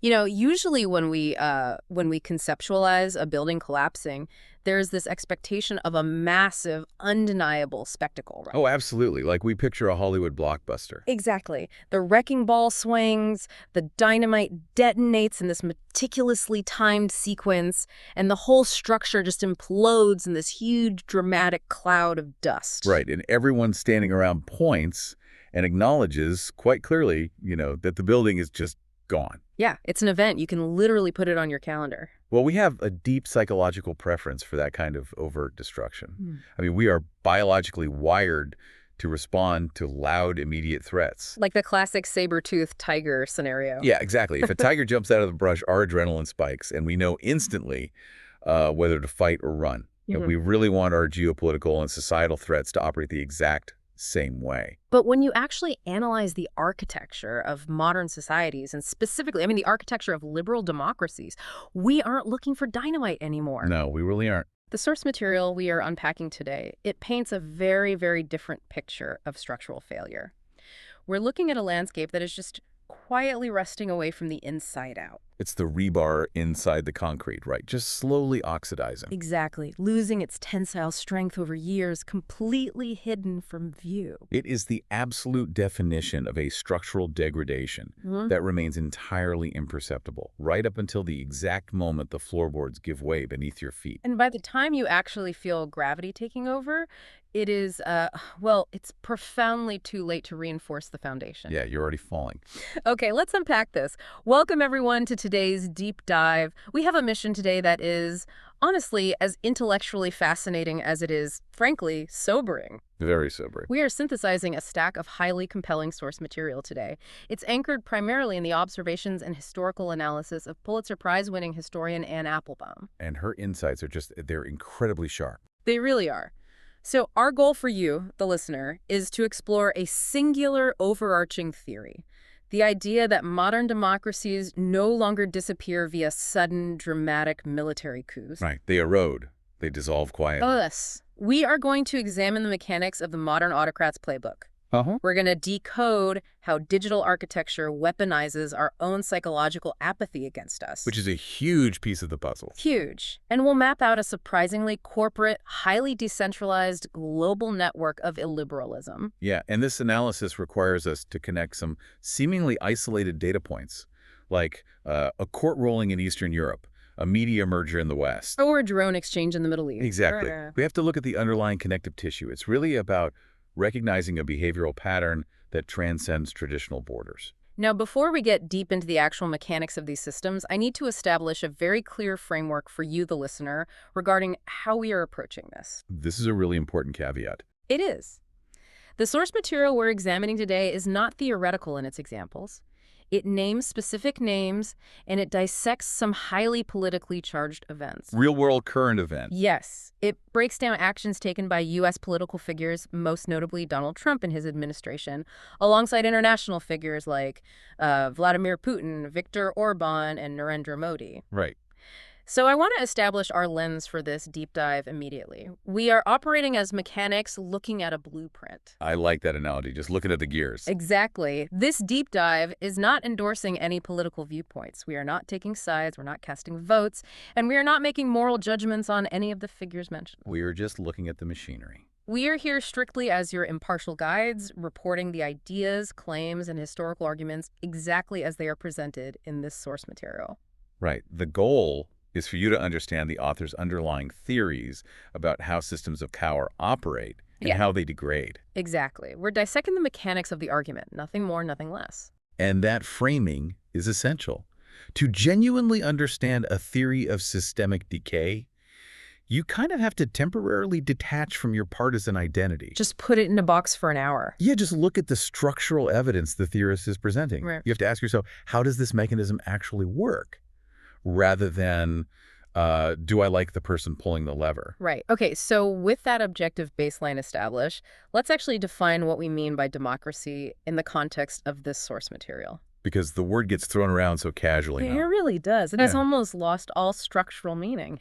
Usually when we conceptualize a building collapsing, there's this expectation of a massive, undeniable spectacle, right? Oh, absolutely. Like we picture a Hollywood blockbuster. Exactly. The wrecking ball swings, the dynamite detonates in this meticulously timed sequence, and the whole structure just implodes in this huge, dramatic cloud of dust. Right. And everyone standing around points and acknowledges quite clearly, that the building is just gone. Yeah, it's an event. You can literally put it on your calendar. Well, we have a deep psychological preference for that kind of overt destruction. Hmm. I mean, we are biologically wired to respond to loud, immediate threats. Like the classic saber-toothed tiger scenario. Yeah, exactly. If a tiger jumps out of the brush, our adrenaline spikes, and we know instantly whether to fight or run. And we really want our geopolitical and societal threats to operate the exact same way. But when you actually analyze the architecture of modern societies, and specifically, the architecture of liberal democracies, we aren't looking for dynamite anymore. No, we really aren't. The source material we are unpacking today, it paints a very, very different picture of structural failure. We're looking at a landscape that is just quietly rusting away from the inside out. It's the rebar inside the concrete, right? Just slowly oxidizing. Exactly. Losing its tensile strength over years, completely hidden from view. It is the absolute definition of a structural degradation that remains entirely imperceptible, right up until the exact moment the floorboards give way beneath your feet. And by the time you actually feel gravity taking over, it is, it's profoundly too late to reinforce the foundation. Yeah, you're already falling. Okay, let's unpack this. Welcome, everyone, to today's deep dive. We have a mission today that is, honestly, as intellectually fascinating as it is, frankly, sobering. Very sobering. We are synthesizing a stack of highly compelling source material today. It's anchored primarily in the observations and historical analysis of Pulitzer Prize-winning historian Anne Applebaum. And her insights they're incredibly sharp. They really are. So our goal for you, the listener, is to explore a singular overarching theory. The idea that modern democracies no longer disappear via sudden, dramatic military coups. Right. They erode. They dissolve quietly. Thus, we are going to examine the mechanics of the modern autocrats playbook. We're going to decode how digital architecture weaponizes our own psychological apathy against us. Which is a huge piece of the puzzle. Huge. And we'll map out a surprisingly corporate, highly decentralized global network of illiberalism. Yeah, and this analysis requires us to connect some seemingly isolated data points, like a court ruling in Eastern Europe, a media merger in the West. Or a drone exchange in the Middle East. Exactly. We have to look at the underlying connective tissue. It's really about recognizing a behavioral pattern that transcends traditional borders. Now, before we get deep into the actual mechanics of these systems, I need to establish a very clear framework for you, the listener, regarding how we are approaching this. This is a really important caveat. It is. The source material we're examining today is not theoretical in its examples. It names specific names, and it dissects some highly politically charged events. Real-world current events. Yes. It breaks down actions taken by U.S. political figures, most notably Donald Trump and his administration, alongside international figures like Vladimir Putin, Viktor Orban, and Narendra Modi. Right. So I want to establish our lens for this deep dive immediately. We are operating as mechanics looking at a blueprint. I like that analogy, just looking at the gears. Exactly. This deep dive is not endorsing any political viewpoints. We are not taking sides, we're not casting votes, and we are not making moral judgments on any of the figures mentioned. We are just looking at the machinery. We are here strictly as your impartial guides, reporting the ideas, claims, and historical arguments exactly as they are presented in this source material. Right. The goal is for you to understand the author's underlying theories about how systems of power operate and how they degrade. Exactly. We're dissecting the mechanics of the argument, nothing more, nothing less. And that framing is essential. To genuinely understand a theory of systemic decay, you kind of have to temporarily detach from your partisan identity. Just put it in a box for an hour. Yeah, just look at the structural evidence the theorist is presenting. Right. You have to ask yourself, how does this mechanism actually work? Rather than, do I like the person pulling the lever? Right. Okay, so with that objective baseline established, let's actually define what we mean by democracy in the context of this source material. Because the word gets thrown around so casually now. It really does. It has almost lost all structural meaning.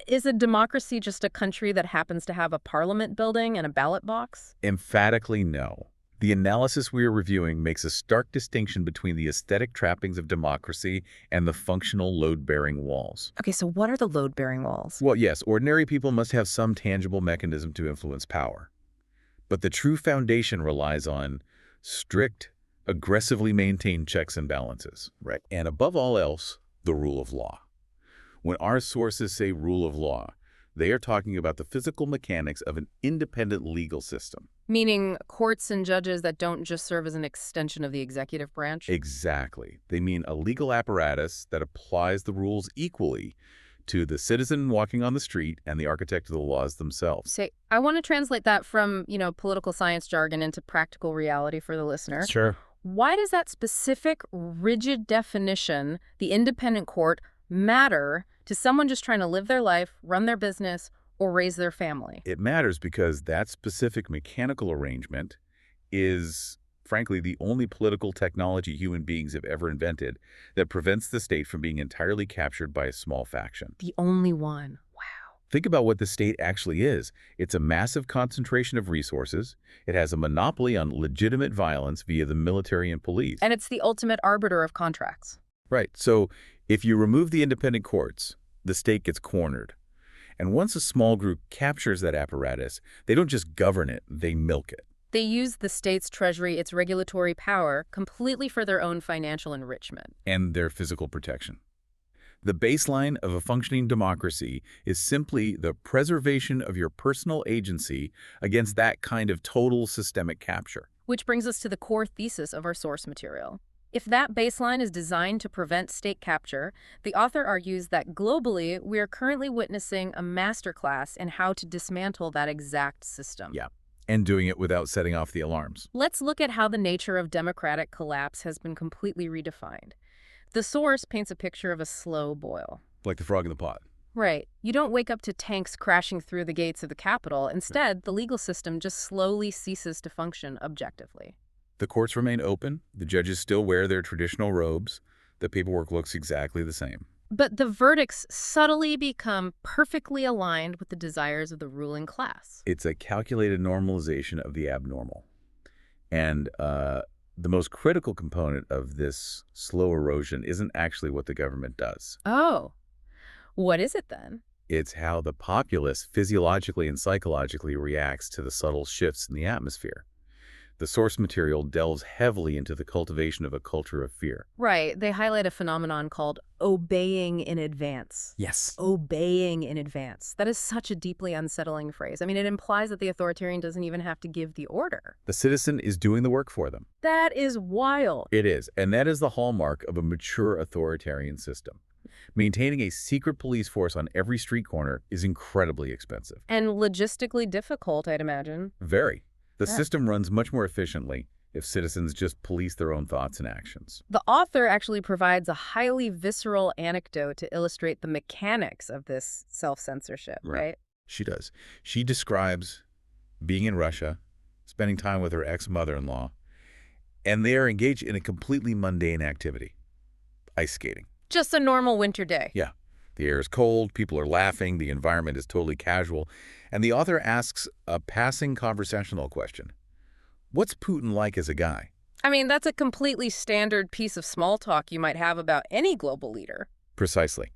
Is a democracy just a country that happens to have a parliament building and a ballot box? Emphatically no. The analysis we are reviewing makes a stark distinction between the aesthetic trappings of democracy and the functional load-bearing walls. Okay, so what are the load-bearing walls? Well, yes, ordinary people must have some tangible mechanism to influence power. But the true foundation relies on strict, aggressively maintained checks and balances. Right. And above all else, the rule of law. When our sources say rule of law, they are talking about the physical mechanics of an independent legal system. Meaning courts and judges that don't just serve as an extension of the executive branch? Exactly. They mean a legal apparatus that applies the rules equally to the citizen walking on the street and the architect of the laws themselves. Say, I want to translate that from, political science jargon into practical reality for the listener. Sure. Why does that specific, rigid definition, the independent court, matter to someone just trying to live their life, run their business, or raise their family? It matters because that specific mechanical arrangement is, frankly, the only political technology human beings have ever invented that prevents the state from being entirely captured by a small faction. The only one. Wow. Think about what the state actually is. It's a massive concentration of resources. It has a monopoly on legitimate violence via the military and police. And it's the ultimate arbiter of contracts. Right. So if you remove the independent courts, the state gets cornered. And once a small group captures that apparatus, they don't just govern it, they milk it. They use the state's treasury, its regulatory power, completely for their own financial enrichment. And their physical protection. The baseline of a functioning democracy is simply the preservation of your personal agency against that kind of total systemic capture. Which brings us to the core thesis of our source material. If that baseline is designed to prevent state capture, the author argues that globally, we are currently witnessing a masterclass in how to dismantle that exact system. Yeah, and doing it without setting off the alarms. Let's look at how the nature of democratic collapse has been completely redefined. The source paints a picture of a slow boil. Like the frog in the pot. Right. You don't wake up to tanks crashing through the gates of the Capitol. Instead, the legal system just slowly ceases to function objectively. The courts remain open, the judges still wear their traditional robes, the paperwork looks exactly the same. But the verdicts subtly become perfectly aligned with the desires of the ruling class. It's a calculated normalization of the abnormal. And the most critical component of this slow erosion isn't actually what the government does. Oh, what is it then? It's how the populace physiologically and psychologically reacts to the subtle shifts in the atmosphere. The source material delves heavily into the cultivation of a culture of fear. Right. They highlight a phenomenon called obeying in advance. Yes. Obeying in advance. That is such a deeply unsettling phrase. I mean, it implies that the authoritarian doesn't even have to give the order. The citizen is doing the work for them. That is wild. It is, and that is the hallmark of a mature authoritarian system. Maintaining a secret police force on every street corner is incredibly expensive. And logistically difficult, I'd imagine. Very. The Yeah. system runs much more efficiently if citizens just police their own thoughts and actions. The author actually provides a highly visceral anecdote to illustrate the mechanics of this self-censorship, right? She does. She describes being in Russia, spending time with her ex-mother-in-law, and they are engaged in a completely mundane activity, ice skating. Just a normal winter day. Yeah. The air is cold, people are laughing, the environment is totally casual, and the author asks a passing conversational question. What's Putin like as a guy? I mean, that's a completely standard piece of small talk you might have about any global leader. Precisely.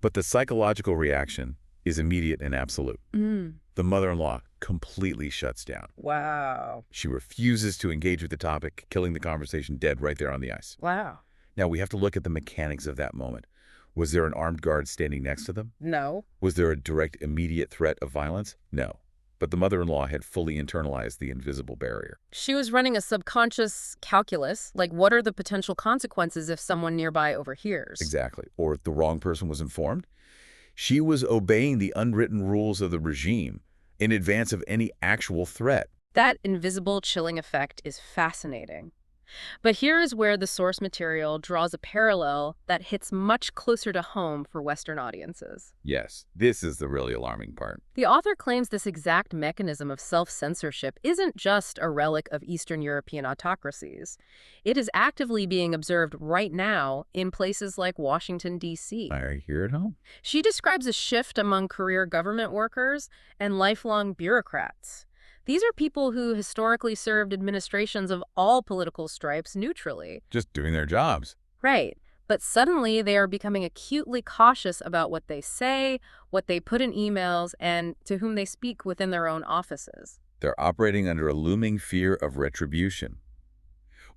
But the psychological reaction is immediate and absolute. The mother-in-law completely shuts down. Wow. She refuses to engage with the topic, killing the conversation dead right there on the ice. Wow. Now, we have to look at the mechanics of that moment. Was there an armed guard standing next to them? No. Was there a direct, immediate threat of violence? No. But the mother-in-law had fully internalized the invisible barrier. She was running a subconscious calculus, like what are the potential consequences if someone nearby overhears? Exactly. Or if the wrong person was informed. She was obeying the unwritten rules of the regime in advance of any actual threat. That invisible chilling effect is fascinating. But here is where the source material draws a parallel that hits much closer to home for Western audiences. Yes, this is the really alarming part. The author claims this exact mechanism of self-censorship isn't just a relic of Eastern European autocracies. It is actively being observed right now in places like Washington, D.C. Are you here at home? She describes a shift among career government workers and lifelong bureaucrats. These are people who historically served administrations of all political stripes neutrally. Just doing their jobs. Right. But suddenly they are becoming acutely cautious about what they say, what they put in emails, and to whom they speak within their own offices. They're operating under a looming fear of retribution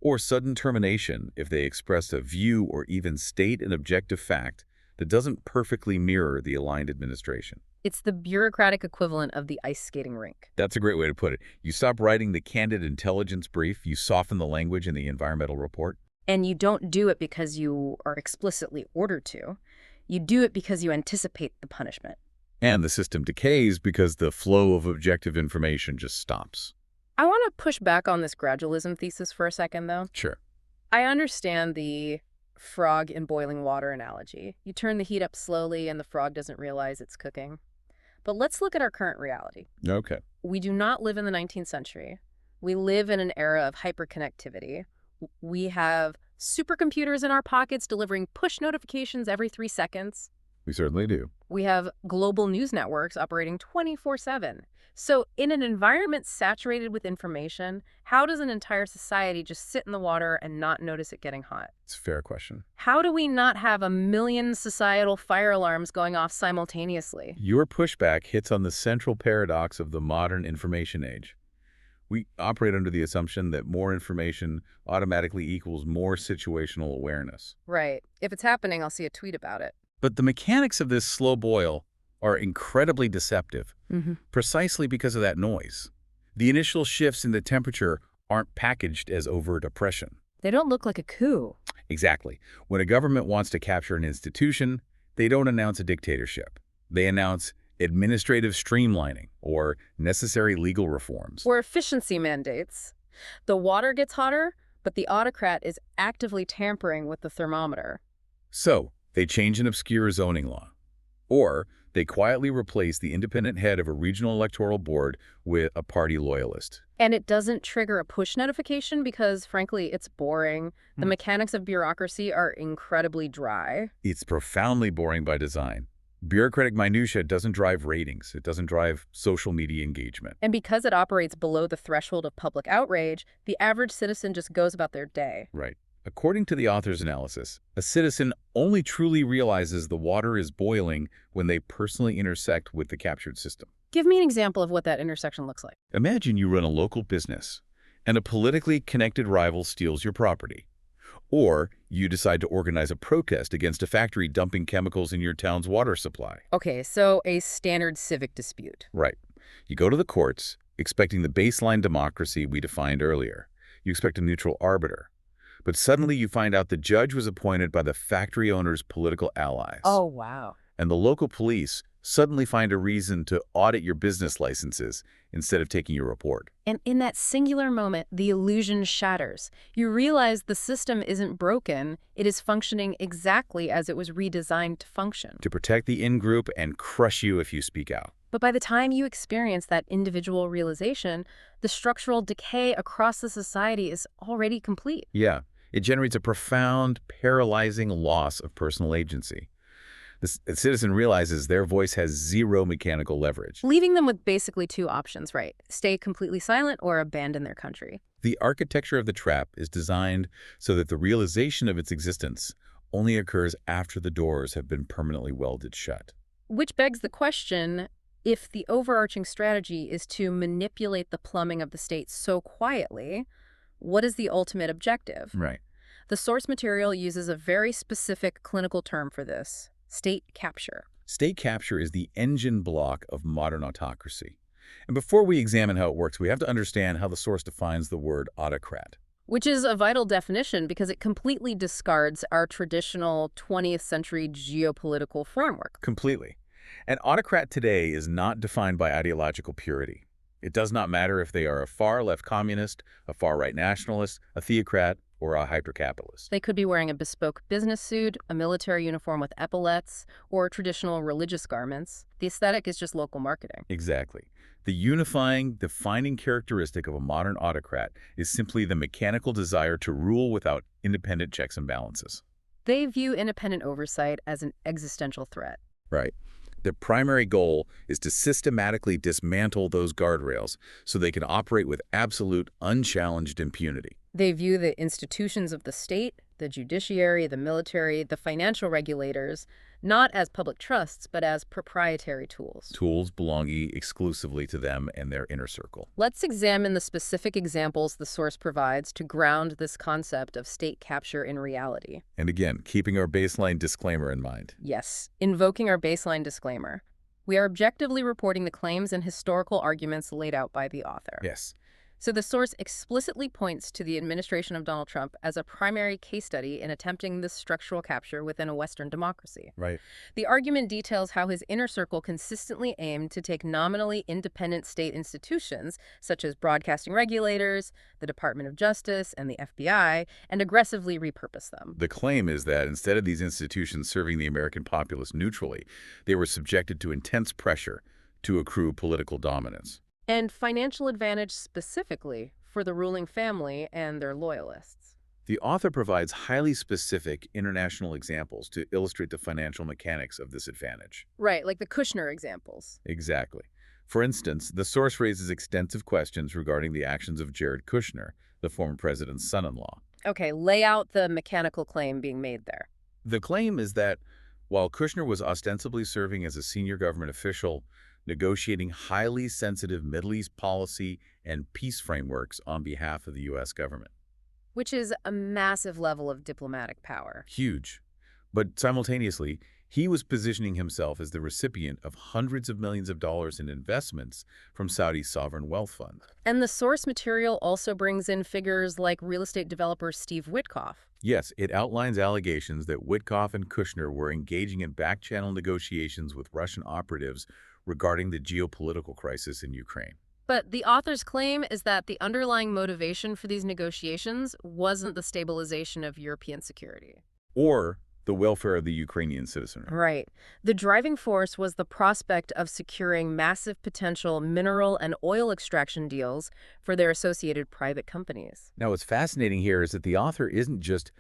or sudden termination if they express a view or even state an objective fact that doesn't perfectly mirror the aligned administration. It's the bureaucratic equivalent of the ice skating rink. That's a great way to put it. You stop writing the candid intelligence brief, you soften the language in the environmental report. And you don't do it because you are explicitly ordered to. You do it because you anticipate the punishment. And the system decays because the flow of objective information just stops. I want to push back on this gradualism thesis for a second, though. Sure. I understand the frog in boiling water analogy. You turn the heat up slowly and the frog doesn't realize it's cooking. But let's look at our current reality. Okay. We do not live in the 19th century. We live in an era of hyperconnectivity. We have supercomputers in our pockets delivering push notifications every 3 seconds. We certainly do. We have global news networks operating 24/7. So in an environment saturated with information, how does an entire society just sit in the water and not notice it getting hot? It's a fair question. How do we not have a million societal fire alarms going off simultaneously? Your pushback hits on the central paradox of the modern information age. We operate under the assumption that more information automatically equals more situational awareness. Right. If it's happening, I'll see a tweet about it. But the mechanics of this slow boil are incredibly deceptive, precisely because of that noise. The initial shifts in the temperature aren't packaged as overt oppression. They don't look like a coup. Exactly. When a government wants to capture an institution, they don't announce a dictatorship. They announce administrative streamlining or necessary legal reforms. Or efficiency mandates. The water gets hotter, but the autocrat is actively tampering with the thermometer. So, they change an obscure zoning law. Or they quietly replace the independent head of a regional electoral board with a party loyalist. And it doesn't trigger a push notification because, frankly, it's boring. The mechanics of bureaucracy are incredibly dry. It's profoundly boring by design. Bureaucratic minutia doesn't drive ratings. It doesn't drive social media engagement. And because it operates below the threshold of public outrage, the average citizen just goes about their day. Right. According to the author's analysis, a citizen only truly realizes the water is boiling when they personally intersect with the captured system. Give me an example of what that intersection looks like. Imagine you run a local business, and a politically connected rival steals your property. Or you decide to organize a protest against a factory dumping chemicals in your town's water supply. Okay, so a standard civic dispute. Right. You go to the courts, expecting the baseline democracy we defined earlier. You expect a neutral arbiter. But suddenly you find out the judge was appointed by the factory owner's political allies. Oh, wow. And the local police suddenly find a reason to audit your business licenses instead of taking your report. And in that singular moment, the illusion shatters. You realize the system isn't broken. It is functioning exactly as it was redesigned to function. To protect the in-group and crush you if you speak out. But by the time you experience that individual realization, the structural decay across the society is already complete. Yeah, it generates a profound, paralyzing loss of personal agency. The citizen realizes their voice has zero mechanical leverage. Leaving them with basically two options, right? Stay completely silent or abandon their country. The architecture of the trap is designed so that the realization of its existence only occurs after the doors have been permanently welded shut. Which begs the question, if the overarching strategy is to manipulate the plumbing of the state so quietly, what is the ultimate objective? Right. The source material uses a very specific clinical term for this: state capture. State capture is the engine block of modern autocracy. And before we examine how it works, we have to understand how the source defines the word autocrat. Which is a vital definition because it completely discards our traditional 20th century geopolitical framework. Completely. An autocrat today is not defined by ideological purity. It does not matter if they are a far-left communist, a far-right nationalist, a theocrat, or a hyper-capitalist. They could be wearing a bespoke business suit, a military uniform with epaulets, or traditional religious garments. The aesthetic is just local marketing. Exactly. The unifying, defining characteristic of a modern autocrat is simply the mechanical desire to rule without independent checks and balances. They view independent oversight as an existential threat. Right. Their primary goal is to systematically dismantle those guardrails so they can operate with absolute, unchallenged impunity. They view the institutions of the state, the judiciary, the military, the financial regulators, not as public trusts, but as proprietary tools. Tools belonging exclusively to them and their inner circle. Let's examine the specific examples the source provides to ground this concept of state capture in reality. And again, keeping our baseline disclaimer in mind. Yes, invoking our baseline disclaimer. We are objectively reporting the claims and historical arguments laid out by the author. Yes. So the source explicitly points to the administration of Donald Trump as a primary case study in attempting this structural capture within a Western democracy. Right. The argument details how his inner circle consistently aimed to take nominally independent state institutions, such as broadcasting regulators, the Department of Justice, and the FBI, and aggressively repurpose them. The claim is that instead of these institutions serving the American populace neutrally, they were subjected to intense pressure to accrue political dominance. And financial advantage specifically for the ruling family and their loyalists. The author provides highly specific international examples to illustrate the financial mechanics of this advantage. Right, like the Kushner examples. Exactly. For instance, the source raises extensive questions regarding the actions of Jared Kushner, the former president's son-in-law. Okay, lay out the mechanical claim being made there. The claim is that while Kushner was ostensibly serving as a senior government official, negotiating highly sensitive Middle East policy and peace frameworks on behalf of the U.S. government. Which is a massive level of diplomatic power. Huge. But simultaneously, he was positioning himself as the recipient of hundreds of millions of dollars in investments from Saudi's sovereign wealth fund. And the source material also brings in figures like real estate developer Steve Witkoff. Yes, it outlines allegations that Witkoff and Kushner were engaging in back-channel negotiations with Russian operatives regarding the geopolitical crisis in Ukraine. But the author's claim is that the underlying motivation for these negotiations wasn't the stabilization of European security. Or the welfare of the Ukrainian citizenry. Right. The driving force was the prospect of securing massive potential mineral and oil extraction deals for their associated private companies. Now, what's fascinating here is that the author isn't just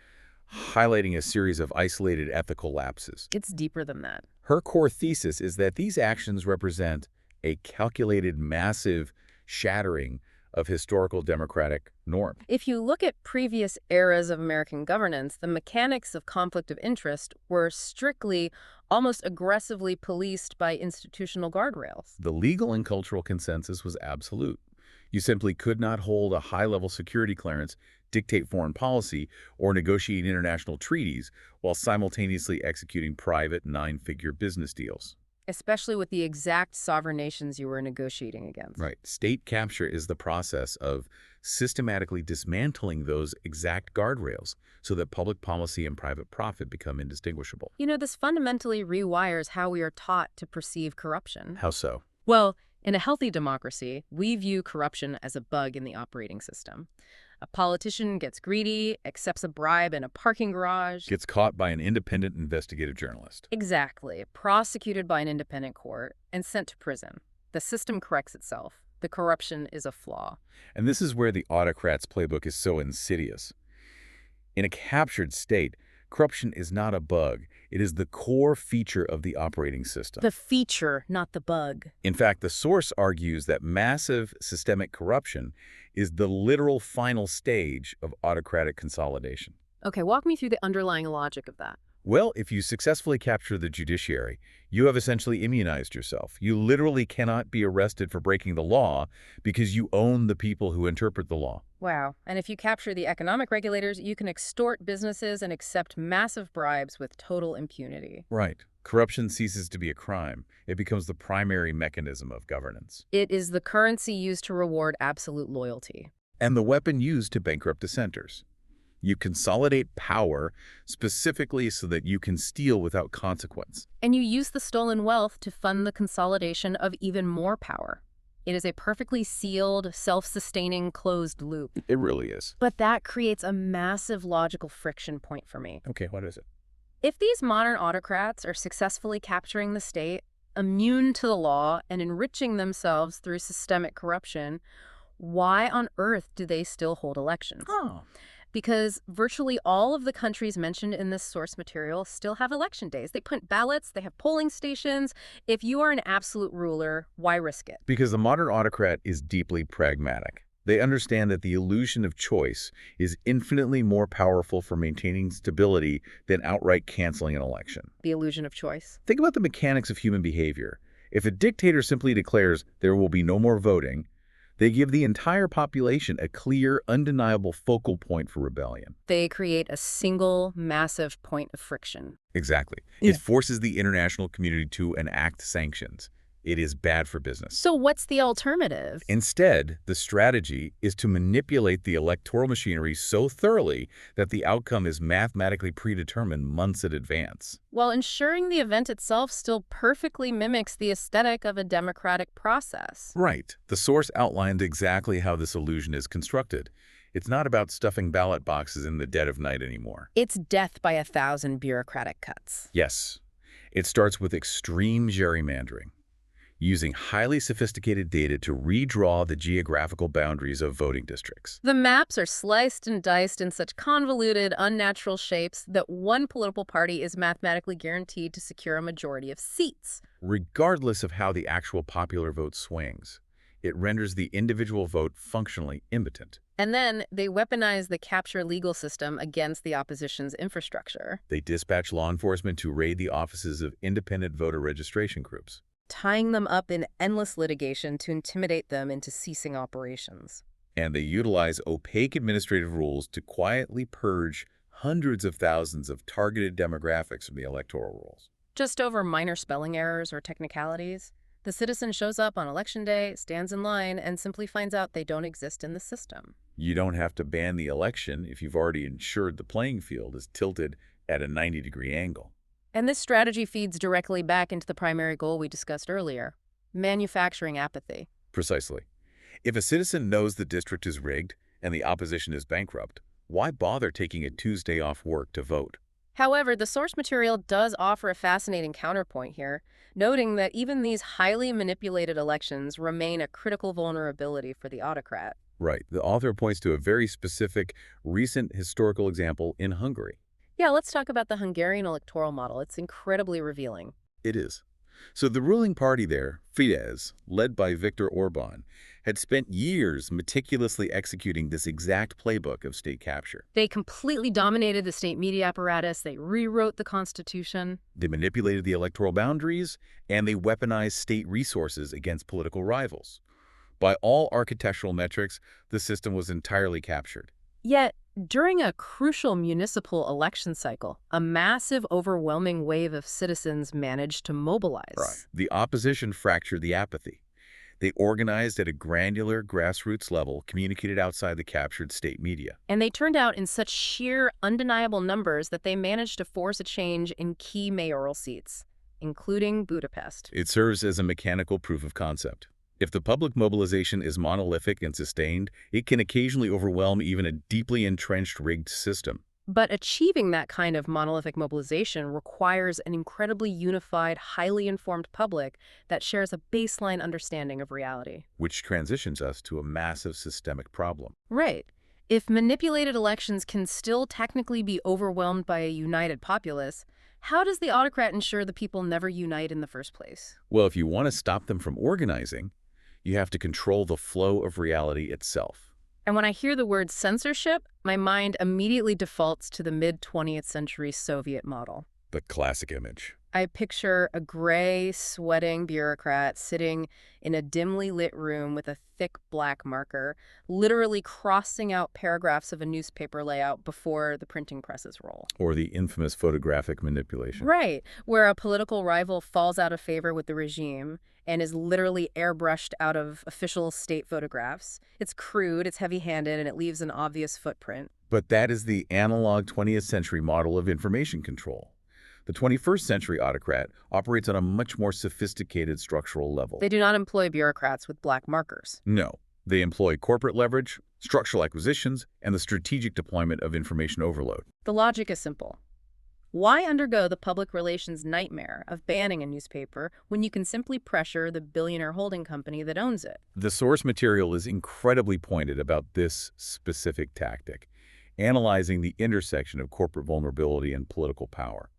highlighting a series of isolated ethical lapses. It's deeper than that. Her core thesis is that these actions represent a calculated, massive shattering of historical democratic norm. If you look at previous eras of American governance, the mechanics of conflict of interest were strictly, almost aggressively policed by institutional guardrails. The legal and cultural consensus was absolute. You simply could not hold a high-level security clearance, dictate foreign policy, or negotiate international treaties while simultaneously executing private nine-figure business deals. Especially with the exact sovereign nations you were negotiating against. Right. State capture is the process of systematically dismantling those exact guardrails so that public policy and private profit become indistinguishable. You know, this fundamentally rewires how we are taught to perceive corruption. How so? Well, in a healthy democracy, we view corruption as a bug in the operating system. A politician gets greedy, accepts a bribe in a parking garage. Gets caught by an independent investigative journalist. Exactly. Prosecuted by an independent court and sent to prison. The system corrects itself. The corruption is a flaw. And this is where the Autocrats playbook is so insidious. In a captured state, corruption is not a bug. It is the core feature of the operating system. The feature, not the bug. In fact, the source argues that massive systemic corruption is the literal final stage of autocratic consolidation. Okay, walk me through the underlying logic of that. Well, if you successfully capture the judiciary, you have essentially immunized yourself. You literally cannot be arrested for breaking the law because you own the people who interpret the law. Wow. And if you capture the economic regulators, you can extort businesses and accept massive bribes with total impunity. Right. Corruption ceases to be a crime. It becomes the primary mechanism of governance. It is the currency used to reward absolute loyalty. And the weapon used to bankrupt dissenters. You consolidate power specifically so that you can steal without consequence. And you use the stolen wealth to fund the consolidation of even more power. It is a perfectly sealed, self-sustaining, closed loop. It really is. But that creates a massive logical friction point for me. Okay, what is it? If these modern autocrats are successfully capturing the state, immune to the law, and enriching themselves through systemic corruption, why on earth do they still hold elections? Oh. because virtually all of the countries mentioned in this source material still have election days. They print ballots, they have polling stations. If you are an absolute ruler, why risk it? Because the modern autocrat is deeply pragmatic. They understand that the illusion of choice is infinitely more powerful for maintaining stability than outright canceling an election. The illusion of choice. Think about the mechanics of human behavior. If a dictator simply declares there will be no more voting, they give the entire population a clear, undeniable focal point for rebellion. They create a single, massive point of friction. Exactly. Yeah. It forces the international community to enact sanctions. It is bad for business. So what's the alternative? Instead, the strategy is to manipulate the electoral machinery so thoroughly that the outcome is mathematically predetermined months in advance. While ensuring the event itself still perfectly mimics the aesthetic of a democratic process. Right. The source outlined exactly how this illusion is constructed. It's not about stuffing ballot boxes in the dead of night anymore. It's death by 1,000 bureaucratic cuts. Yes. It starts with extreme gerrymandering, using highly sophisticated data to redraw the geographical boundaries of voting districts. The maps are sliced and diced in such convoluted, unnatural shapes that one political party is mathematically guaranteed to secure a majority of seats. Regardless of how the actual popular vote swings, it renders the individual vote functionally impotent. And then they weaponize the capture legal system against the opposition's infrastructure, They dispatch law enforcement to raid the offices of independent voter registration groups. tying them up in endless litigation to intimidate them into ceasing operations. And they utilize opaque administrative rules to quietly purge hundreds of thousands of targeted demographics from the electoral rolls. Just over minor spelling errors or technicalities, the citizen shows up on election day, stands in line, and simply finds out they don't exist in the system. You don't have to ban the election if you've already ensured the playing field is tilted at a 90-degree angle. And this strategy feeds directly back into the primary goal we discussed earlier, manufacturing apathy. Precisely. If a citizen knows the district is rigged and the opposition is bankrupt, why bother taking a Tuesday off work to vote? However, the source material does offer a fascinating counterpoint here, noting that even these highly manipulated elections remain a critical vulnerability for the autocrat. Right. The author points to a very specific, recent historical example in Hungary. Yeah, let's talk about the Hungarian electoral model. It's incredibly revealing. It is. So the ruling party there, Fidesz, led by Viktor Orban, had spent years meticulously executing this exact playbook of state capture. They completely dominated the state media apparatus. They rewrote the constitution. They manipulated the electoral boundaries, and they weaponized state resources against political rivals. By all architectural metrics, the system was entirely captured. Yet, during a crucial municipal election cycle, a massive, overwhelming wave of citizens managed to mobilize. The opposition fractured the apathy. They organized at a granular, grassroots level, communicated outside the captured state media. And they turned out in such sheer, undeniable numbers that they managed to force a change in key mayoral seats, including Budapest. It serves as a mechanical proof of concept. If the public mobilization is monolithic and sustained, it can occasionally overwhelm even a deeply entrenched rigged system. But achieving that kind of monolithic mobilization requires an incredibly unified, highly informed public that shares a baseline understanding of reality. Which transitions us to a massive systemic problem. Right. If manipulated elections can still technically be overwhelmed by a united populace, how does the autocrat ensure the people never unite in the first place? Well, if you want to stop them from organizing, you have to control the flow of reality itself. And when I hear the word censorship, my mind immediately defaults to the mid-20th century Soviet model. The classic image. I picture a gray, sweating bureaucrat sitting in a dimly lit room with a thick black marker, literally crossing out paragraphs of a newspaper layout before the printing presses roll. Or the infamous photographic manipulation. Right, where a political rival falls out of favor with the regime and is literally airbrushed out of official state photographs. It's crude, it's heavy-handed, and it leaves an obvious footprint. But that is the analog 20th century model of information control. The 21st century autocrat operates on a much more sophisticated structural level. They do not employ bureaucrats with black markers. No. They employ corporate leverage, structural acquisitions, and the strategic deployment of information overload. The logic is simple. Why undergo the public relations nightmare of banning a newspaper when you can simply pressure the billionaire holding company that owns it? The source material is incredibly pointed about this specific tactic. analyzing the intersection of corporate vulnerability and political power.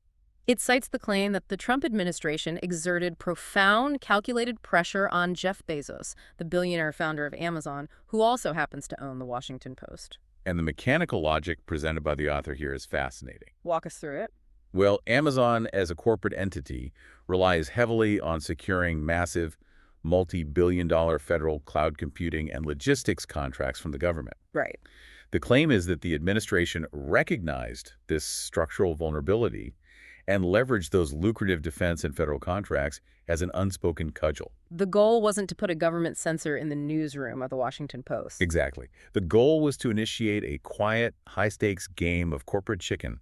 It cites the claim that the Trump administration exerted profound, calculated pressure on Jeff Bezos, the billionaire founder of Amazon, who also happens to own the Washington Post. And the mechanical logic presented by the author here is fascinating. Walk us through it. Well, Amazon as a corporate entity relies heavily on securing massive, multi-billion-dollar federal cloud computing and logistics contracts from the government. Right. The claim is that the administration recognized this structural vulnerability and leveraged those lucrative defense and federal contracts as an unspoken cudgel. The goal wasn't to put a government censor in the newsroom of the Washington Post. Exactly. The goal was to initiate a quiet, high-stakes game of corporate chicken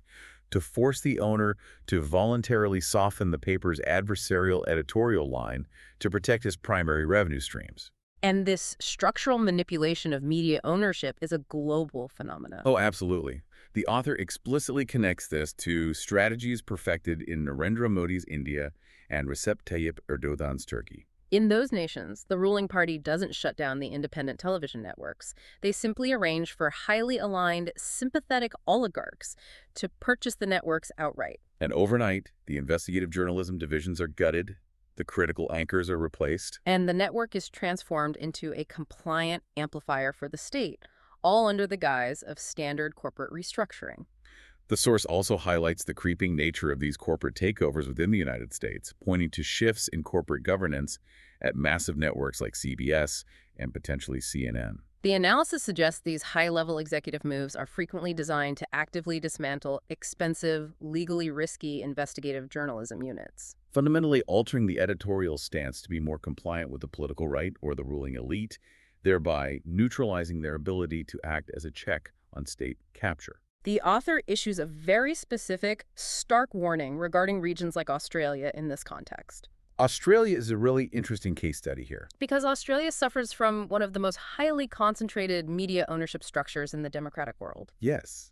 to force the owner to voluntarily soften the paper's adversarial editorial line to protect his primary revenue streams. And this structural manipulation of media ownership is a global phenomenon. Oh, absolutely. The author explicitly connects this to strategies perfected in Narendra Modi's India and Recep Tayyip Erdogan's Turkey. In those nations, the ruling party doesn't shut down the independent television networks. They simply arrange for highly aligned, sympathetic oligarchs to purchase the networks outright. And overnight, the investigative journalism divisions are gutted, the critical anchors are replaced, And the network is transformed into a compliant amplifier for the state, all under the guise of standard corporate restructuring. The source also highlights the creeping nature of these corporate takeovers within the United States, pointing to shifts in corporate governance at massive networks like CBS and potentially CNN. The analysis suggests these high-level executive moves are frequently designed to actively dismantle expensive, legally risky investigative journalism units. Fundamentally altering the editorial stance to be more compliant with the political right or the ruling elite, thereby neutralizing their ability to act as a check on state capture. The author issues a very specific, stark warning regarding regions like Australia in this context. Australia is a really interesting case study here. Because Australia suffers from one of the most highly concentrated media ownership structures in the democratic world. Yes.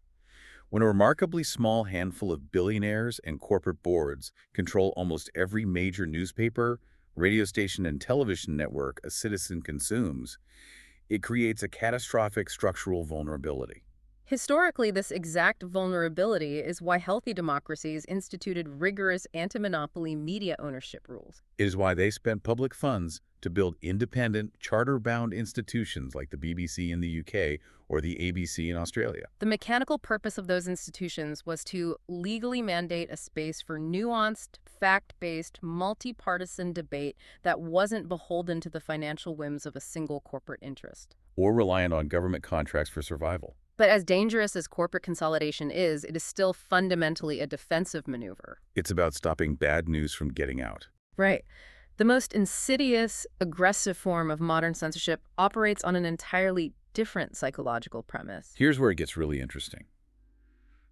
When a remarkably small handful of billionaires and corporate boards control almost every major newspaper, radio station, and television network a citizen consumes, it creates a catastrophic structural vulnerability. Historically, this exact vulnerability is why healthy democracies instituted rigorous anti-monopoly media ownership rules. It is why they spent public funds to build independent, charter-bound institutions like the BBC in the UK or the ABC in Australia. The mechanical purpose of those institutions was to legally mandate a space for nuanced, fact-based, multi-partisan debate that wasn't beholden to the financial whims of a single corporate interest. Or reliant on government contracts for survival. But as dangerous as corporate consolidation is, it is still fundamentally a defensive maneuver. It's about stopping bad news from getting out. Right. The most insidious, aggressive form of modern censorship operates on an entirely different psychological premise. Here's where it gets really interesting.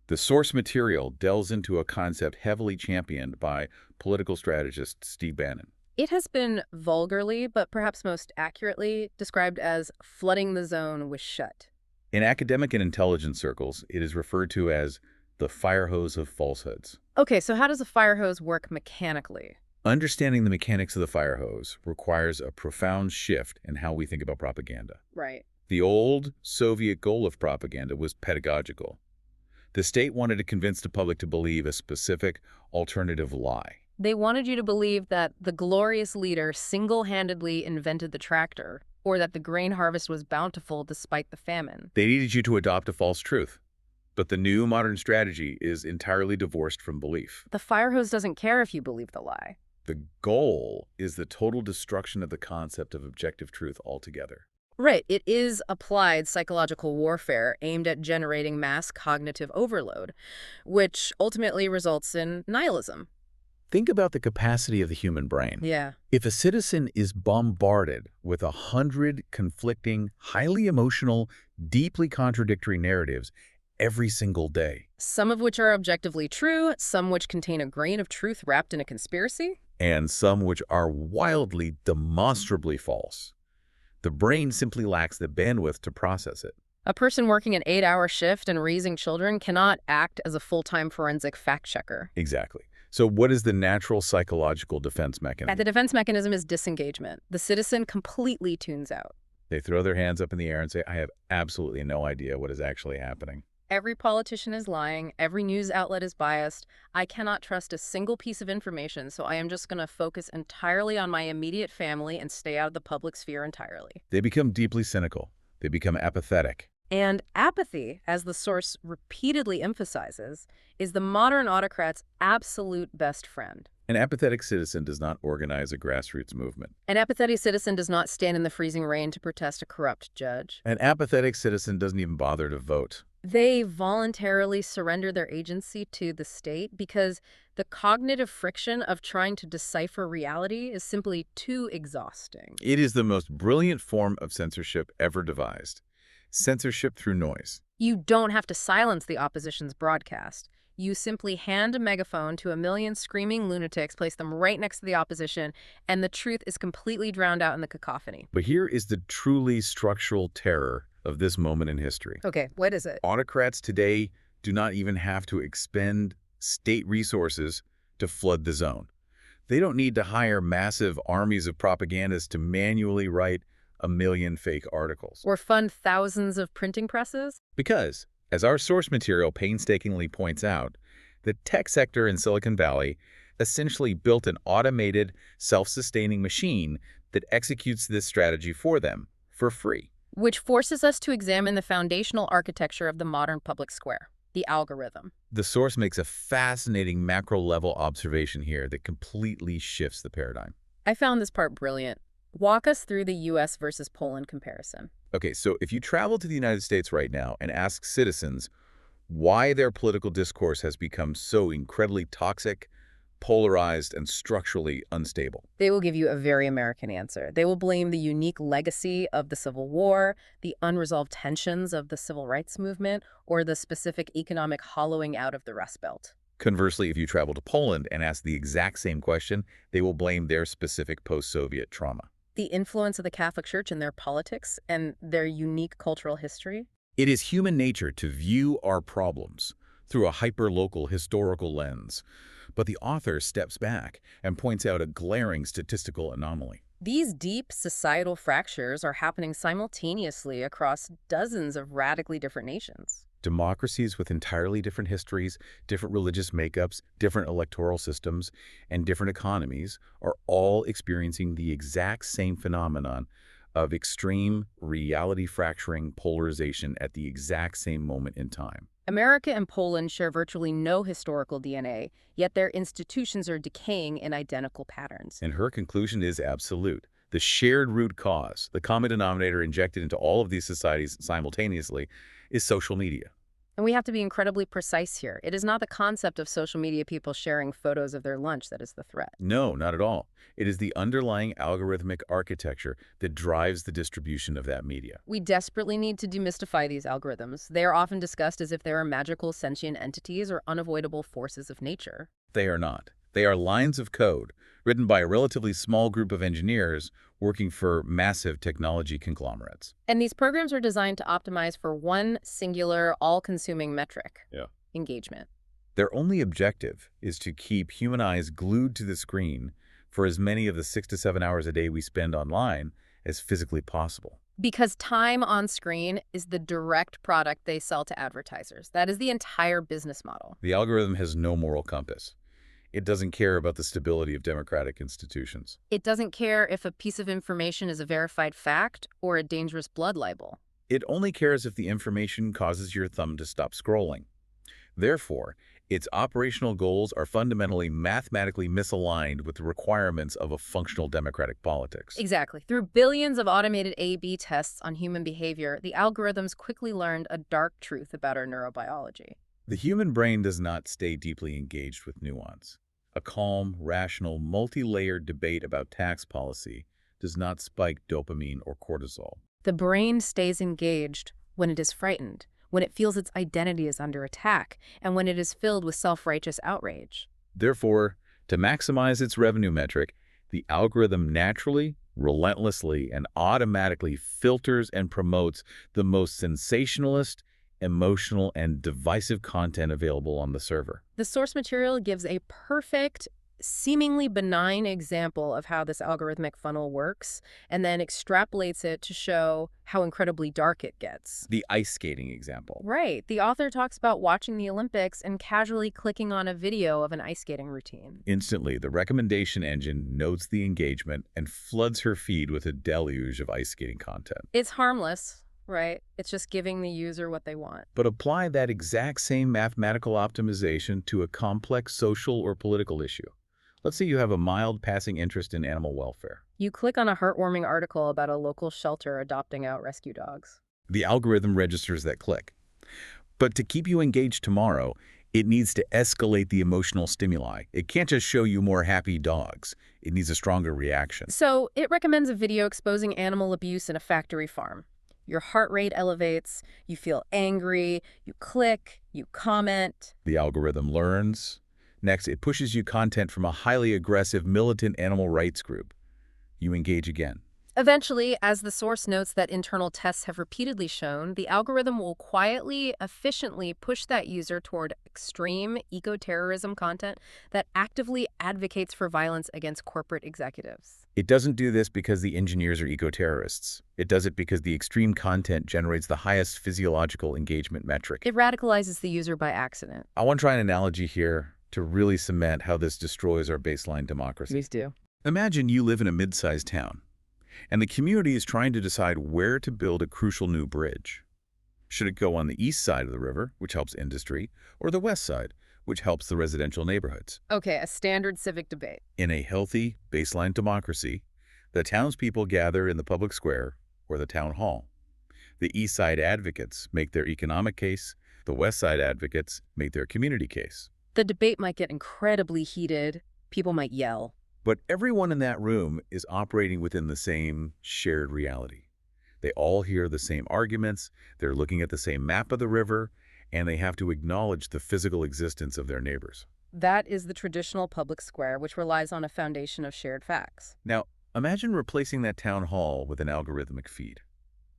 The source material delves into a concept heavily championed by political strategist Steve Bannon. It has been vulgarly, but perhaps most accurately, described as flooding the zone with shut. In academic and intelligence circles, it is referred to as the fire hose of falsehoods. Okay, so how does a fire hose work mechanically? Understanding the mechanics of the fire hose requires a profound shift in how we think about propaganda. Right. The old Soviet goal of propaganda was pedagogical. The state wanted to convince the public to believe a specific alternative lie. They wanted you to believe that the glorious leader single-handedly invented the tractor, or that the grain harvest was bountiful despite the famine. They needed you to adopt a false truth. But the new modern strategy is entirely divorced from belief. The fire hose doesn't care if you believe the lie. The goal is the total destruction of the concept of objective truth altogether. Right. It is applied psychological warfare aimed at generating mass cognitive overload, which ultimately results in nihilism. Think about the capacity of the human brain. Yeah. If a citizen is bombarded with 100 conflicting, highly emotional, deeply contradictory narratives every single day, Some of which are objectively true, some which contain a grain of truth wrapped in a conspiracy. and some which are wildly, demonstrably false, the brain simply lacks the bandwidth to process it. A person working an 8-hour shift and raising children cannot act as a full-time forensic fact-checker. Exactly. So what is the natural psychological defense mechanism? The defense mechanism is disengagement. The citizen completely tunes out. They throw their hands up in the air and say, I have absolutely no idea what is actually happening. Every politician is lying. Every news outlet is biased. I cannot trust a single piece of information, so I am just going to focus entirely on my immediate family and stay out of the public sphere entirely. They become deeply cynical. They become apathetic. And apathy, as the source repeatedly emphasizes, is the modern autocrat's absolute best friend. An apathetic citizen does not organize a grassroots movement. An apathetic citizen does not stand in the freezing rain to protest a corrupt judge. An apathetic citizen doesn't even bother to vote. They voluntarily surrender their agency to the state because the cognitive friction of trying to decipher reality is simply too exhausting. It is the most brilliant form of censorship ever devised. Censorship through noise. You don't have to silence the opposition's broadcast. You simply hand a megaphone to a million screaming lunatics, place them right next to the opposition, and the truth is completely drowned out in the cacophony. But here is the truly structural terror of this moment in history. Okay, what is it? Autocrats today do not even have to expend state resources to flood the zone. They don't need to hire massive armies of propagandists to manually write a million fake articles. Or fund thousands of printing presses? Because, as our source material painstakingly points out, the tech sector in Silicon Valley essentially built an automated, self-sustaining machine that executes this strategy for them, for free. Which forces us to examine the foundational architecture of the modern public square, the algorithm. The source makes a fascinating macro-level observation here that completely shifts the paradigm. I found this part brilliant. Walk us through the U.S. versus Poland comparison. Okay, so if you travel to the United States right now and ask citizens why their political discourse has become so incredibly toxic, polarized, and structurally unstable. They will give you a very American answer. They will blame the unique legacy of the Civil War, the unresolved tensions of the Civil Rights Movement, or the specific economic hollowing out of the Rust Belt. Conversely, if you travel to Poland and ask the exact same question, they will blame their specific post-Soviet trauma. The influence of the Catholic Church in their politics and their unique cultural history? It is human nature to view our problems through a hyper-local historical lens, but the author steps back and points out a glaring statistical anomaly. These deep societal fractures are happening simultaneously across dozens of radically different nations. Democracies with entirely different histories, different religious makeups, different electoral systems, and different economies are all experiencing the exact same phenomenon of extreme reality-fracturing polarization at the exact same moment in time. America and Poland share virtually no historical DNA, yet their institutions are decaying in identical patterns. And her conclusion is absolute. The shared root cause, the common denominator injected into all of these societies simultaneously, is social media. And we have to be incredibly precise here. It is not the concept of social media people sharing photos of their lunch that is the threat. No, not at all. It is the underlying algorithmic architecture that drives the distribution of that media. We desperately need to demystify these algorithms. They are often discussed as if they are magical sentient entities or unavoidable forces of nature. They are not. They are lines of code written by a relatively small group of engineers working for massive technology conglomerates. And these programs are designed to optimize for one singular, all-consuming metric. Yeah. Engagement. Their only objective is to keep human eyes glued to the screen for as many of the 6 to 7 hours a day we spend online as physically possible. Because time on screen is the direct product they sell to advertisers. That is the entire business model. The algorithm has no moral compass. It doesn't care about the stability of democratic institutions. It doesn't care if a piece of information is a verified fact or a dangerous blood libel. It only cares if the information causes your thumb to stop scrolling. Therefore, its operational goals are fundamentally mathematically misaligned with the requirements of a functional democratic politics. Exactly. Through billions of automated A/B tests on human behavior, the algorithms quickly learned a dark truth about our neurobiology. The human brain does not stay deeply engaged with nuance. A calm, rational, multi-layered debate about tax policy does not spike dopamine or cortisol. The brain stays engaged when it is frightened, when it feels its identity is under attack, and when it is filled with self-righteous outrage. Therefore, to maximize its revenue metric, the algorithm naturally, relentlessly, and automatically filters and promotes the most sensationalist, emotional, and divisive content available on the server. The source material gives a perfect seemingly benign example of how this algorithmic funnel works and then extrapolates it to show how incredibly dark it gets. The ice skating example. Right. The author talks about watching the Olympics and casually clicking on a video of an ice skating routine. Instantly, the recommendation engine notes the engagement and floods her feed with a deluge of ice skating content. It's harmless, right? It's just giving the user what they want. But apply that exact same mathematical optimization to a complex social or political issue. Let's say you have a mild passing interest in animal welfare. You click on a heartwarming article about a local shelter adopting out rescue dogs. The algorithm registers that click. But to keep you engaged tomorrow, it needs to escalate the emotional stimuli. It can't just show you more happy dogs. It needs a stronger reaction. So it recommends a video exposing animal abuse in a factory farm. Your heart rate elevates, you feel angry, you click, you comment. The algorithm learns. Next, it pushes you content from a highly aggressive militant animal rights group. You engage again. Eventually, as the source notes that internal tests have repeatedly shown, the algorithm will quietly, efficiently push that user toward extreme eco-terrorism content that actively advocates for violence against corporate executives. It doesn't do this because the engineers are eco-terrorists. It does it because the extreme content generates the highest physiological engagement metric. It radicalizes the user by accident. I want to try an analogy here to really cement how this destroys our baseline democracy. Please do. Imagine you live in a mid-sized town, and the community is trying to decide where to build a crucial new bridge. Should it go on the east side of the river, which helps industry, or the west side, which helps the residential neighborhoods? Okay, a standard civic debate. In a healthy baseline democracy, the townspeople gather in the public square or the town hall. The east side advocates make their economic case, the west side advocates make their community case. The debate might get incredibly heated. People might yell. But everyone in that room is operating within the same shared reality. They all hear the same arguments, they're looking at the same map of the river, and they have to acknowledge the physical existence of their neighbors. That is the traditional public square, which relies on a foundation of shared facts. Now, imagine replacing that town hall with an algorithmic feed.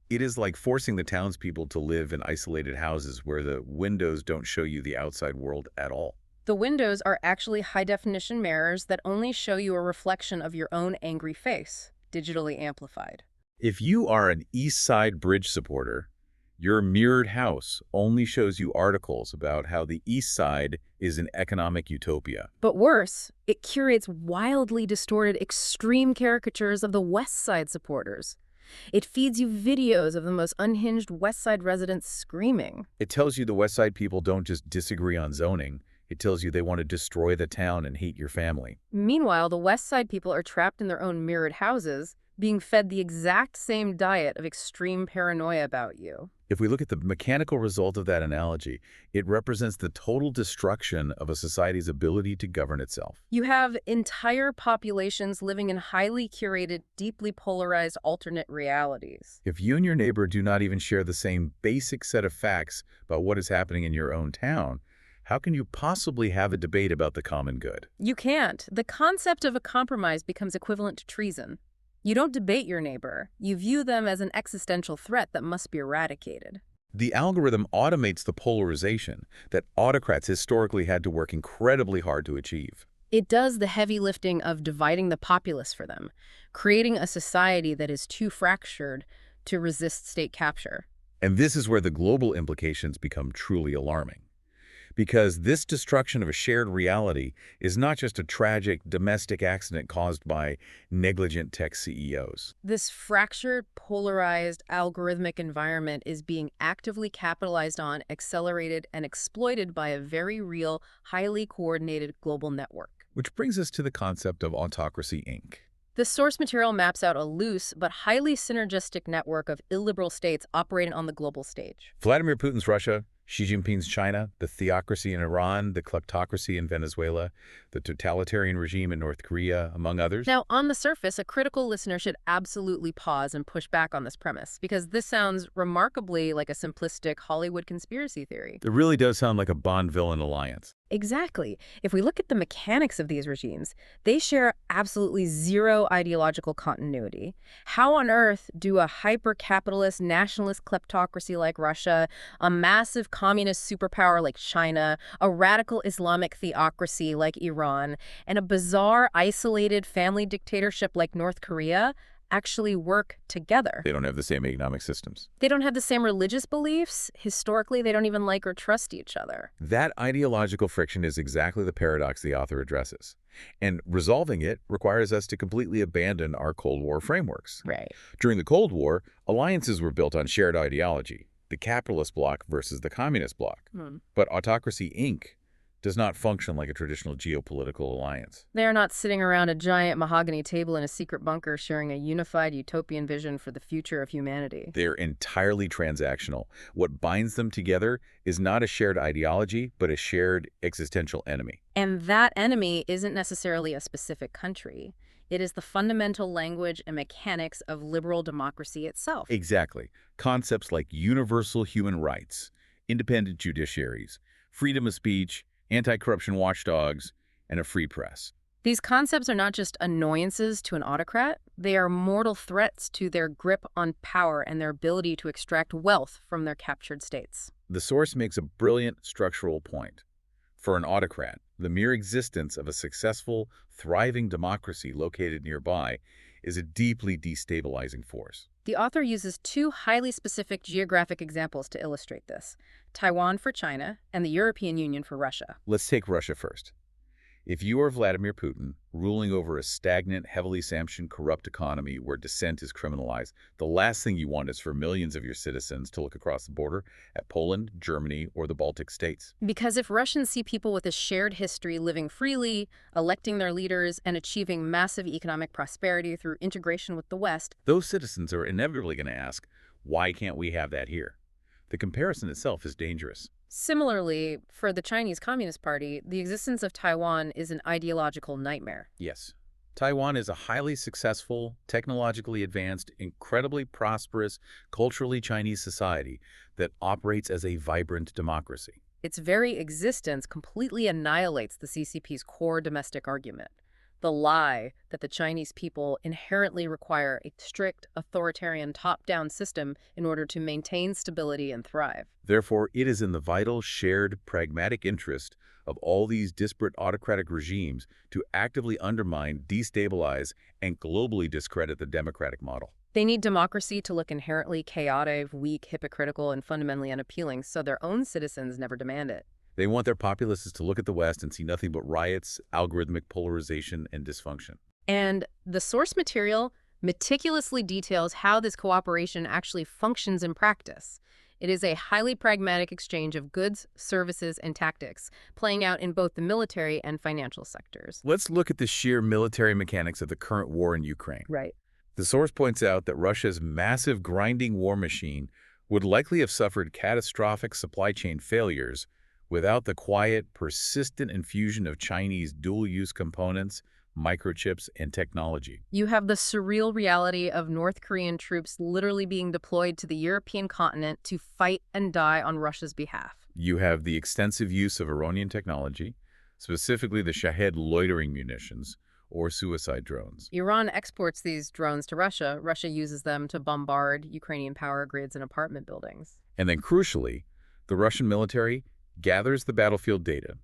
It is like forcing the townspeople to live in isolated houses where the windows don't show you the outside world at all. The windows are actually high-definition mirrors that only show you a reflection of your own angry face, digitally amplified. If you are an East Side Bridge supporter, your mirrored house only shows you articles about how the East Side is an economic utopia. But worse, it curates wildly distorted extreme caricatures of the West Side supporters. It feeds you videos of the most unhinged West Side residents screaming. It tells you the West Side people don't just disagree on zoning. It tells you they want to destroy the town and hate your family. Meanwhile, the West Side people are trapped in their own mirrored houses, being fed the exact same diet of extreme paranoia about you. If we look at the mechanical result of that analogy, it represents the total destruction of a society's ability to govern itself. You have entire populations living in highly curated, deeply polarized alternate realities. If you and your neighbor do not even share the same basic set of facts about what is happening in your own town, how can you possibly have a debate about the common good? You can't. The concept of a compromise becomes equivalent to treason. You don't debate your neighbor. You view them as an existential threat that must be eradicated. The algorithm automates the polarization that autocrats historically had to work incredibly hard to achieve. It does the heavy lifting of dividing the populace for them, creating a society that is too fractured to resist state capture. And this is where the global implications become truly alarming. Because this destruction of a shared reality is not just a tragic domestic accident caused by negligent tech CEOs. This fractured, polarized, algorithmic environment is being actively capitalized on, accelerated, and exploited by a very real, highly coordinated global network. Which brings us to the concept of Autocracy, Inc. The source material maps out a loose but highly synergistic network of illiberal states operating on the global stage. Vladimir Putin's Russia, Xi Jinping's China, the theocracy in Iran, the kleptocracy in Venezuela, the totalitarian regime in North Korea, among others. Now, on the surface, a critical listener should absolutely pause and push back on this premise, because this sounds remarkably like a simplistic Hollywood conspiracy theory. It really does sound like a Bond villain alliance. Exactly. If we look at the mechanics of these regimes, they share absolutely zero ideological continuity. How on earth do a hyper-capitalist nationalist kleptocracy like Russia, a massive communist superpower like China, a radical Islamic theocracy like Iran, and a bizarre isolated family dictatorship like North Korea actually work together? They don't have the same economic systems. They don't have the same religious beliefs. Historically, they don't even like or trust each other. That ideological friction is exactly the paradox the author addresses. And resolving it requires us to completely abandon our Cold War frameworks. Right. During the Cold War, alliances were built on shared ideology, the capitalist bloc versus the communist bloc. But Autocracy, Inc. does not function like a traditional geopolitical alliance. They are not sitting around a giant mahogany table in a secret bunker sharing a unified utopian vision for the future of humanity. They're entirely transactional. What binds them together is not a shared ideology, but a shared existential enemy. And that enemy isn't necessarily a specific country. It is the fundamental language and mechanics of liberal democracy itself. Exactly. Concepts like universal human rights, independent judiciaries, freedom of speech, anti-corruption watchdogs, and a free press. These concepts are not just annoyances to an autocrat, they are mortal threats to their grip on power and their ability to extract wealth from their captured states. The source makes a brilliant structural point. For an autocrat, the mere existence of a successful, thriving democracy located nearby is a deeply destabilizing force. The author uses two highly specific geographic examples to illustrate this: Taiwan for China and the European Union for Russia. Let's take Russia first. If you are Vladimir Putin, ruling over a stagnant, heavily sanctioned, corrupt economy where dissent is criminalized, the last thing you want is for millions of your citizens to look across the border at Poland, Germany, or the Baltic states. Because if Russians see people with a shared history living freely, electing their leaders, and achieving massive economic prosperity through integration with the West, Those citizens are inevitably going to ask, why can't we have that here? The comparison itself is dangerous. similarly, for the Chinese Communist Party, the existence of Taiwan is an ideological nightmare. Yes. Taiwan is a highly successful, technologically advanced, incredibly prosperous, culturally Chinese society that operates as a vibrant democracy. Its very existence completely annihilates the CCP's core domestic argument: the lie that the Chinese people inherently require a strict, authoritarian, top-down system in order to maintain stability and thrive. Therefore, it is in the vital, shared, pragmatic interest of all these disparate autocratic regimes to actively undermine, destabilize, and globally discredit the democratic model. They need democracy to look inherently chaotic, weak, hypocritical, and fundamentally unappealing so their own citizens never demand it. They want their populaces to look at the West and see nothing but riots, algorithmic polarization, and dysfunction. And the source material meticulously details how this cooperation actually functions in practice. It is a highly pragmatic exchange of goods, services, and tactics, playing out in both the military and financial sectors. Let's look at the sheer military mechanics of the current war in Ukraine. Right. The source points out that Russia's massive grinding war machine would likely have suffered catastrophic supply chain failures without the quiet, persistent infusion of Chinese dual-use components, microchips, and technology. You have the surreal reality of North Korean troops literally being deployed to the European continent to fight and die on Russia's behalf. You have the extensive use of Iranian technology, specifically the Shahed loitering munitions, or suicide drones. Iran exports these drones to Russia. Russia uses them to bombard Ukrainian power grids and apartment buildings. And then crucially, the Russian military gathers the battlefield data,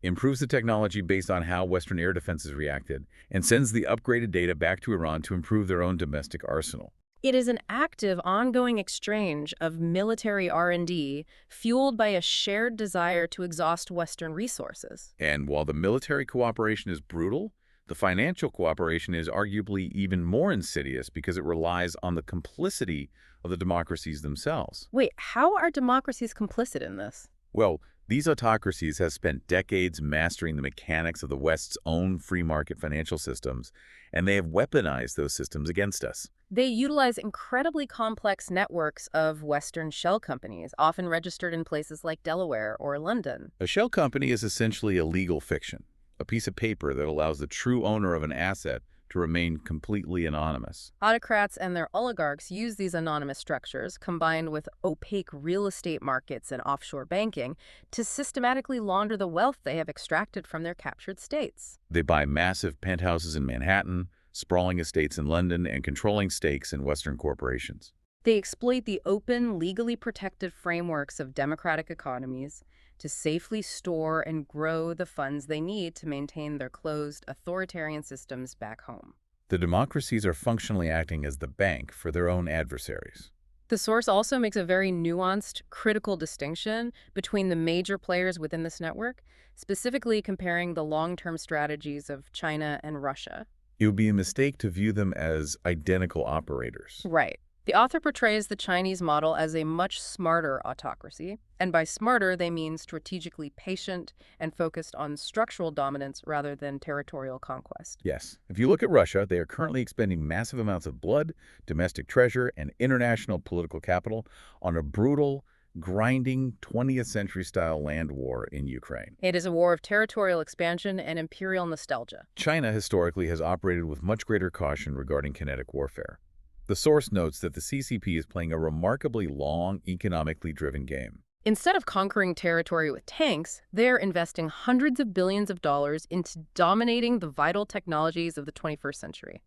improves the technology based on how Western air defenses reacted, and sends the upgraded data back to Iran to improve their own domestic arsenal. It is an active, ongoing exchange of military R&D fueled by a shared desire to exhaust Western resources. And while the military cooperation is brutal, the financial cooperation is arguably even more insidious because it relies on the complicity of the democracies themselves. Wait, how are democracies complicit in this? Well, these autocracies have spent decades mastering the mechanics of the West's own free market financial systems, and they have weaponized those systems against us. They utilize incredibly complex networks of Western shell companies, often registered in places like Delaware or London. A shell company is essentially a legal fiction, a piece of paper that allows the true owner of an asset to remain completely anonymous. Autocrats and their oligarchs use these anonymous structures, combined with opaque real estate markets and offshore banking, to systematically launder the wealth they have extracted from their captured states. They buy massive penthouses in Manhattan, sprawling estates in London, and controlling stakes in Western corporations. They exploit the open, legally protected frameworks of democratic economies to safely store and grow the funds they need to maintain their closed, authoritarian systems back home. The democracies are functionally acting as the bank for their own adversaries. The source also makes a very nuanced, critical distinction between the major players within this network, specifically comparing the long-term strategies of China and Russia. It would be a mistake to view them as identical operators. Right. The author portrays the Chinese model as a much smarter autocracy, and by smarter they mean strategically patient and focused on structural dominance rather than territorial conquest. Yes. If you look at Russia, they are currently expending massive amounts of blood, domestic treasure, and international political capital on a brutal, grinding 20th century-style land war in Ukraine. It is a war of territorial expansion and imperial nostalgia. China historically has operated with much greater caution regarding kinetic warfare. The source notes that the CCP is playing a remarkably long, economically driven game. Instead of conquering territory with tanks, they're investing hundreds of billions of dollars into dominating the vital technologies of the 21st century.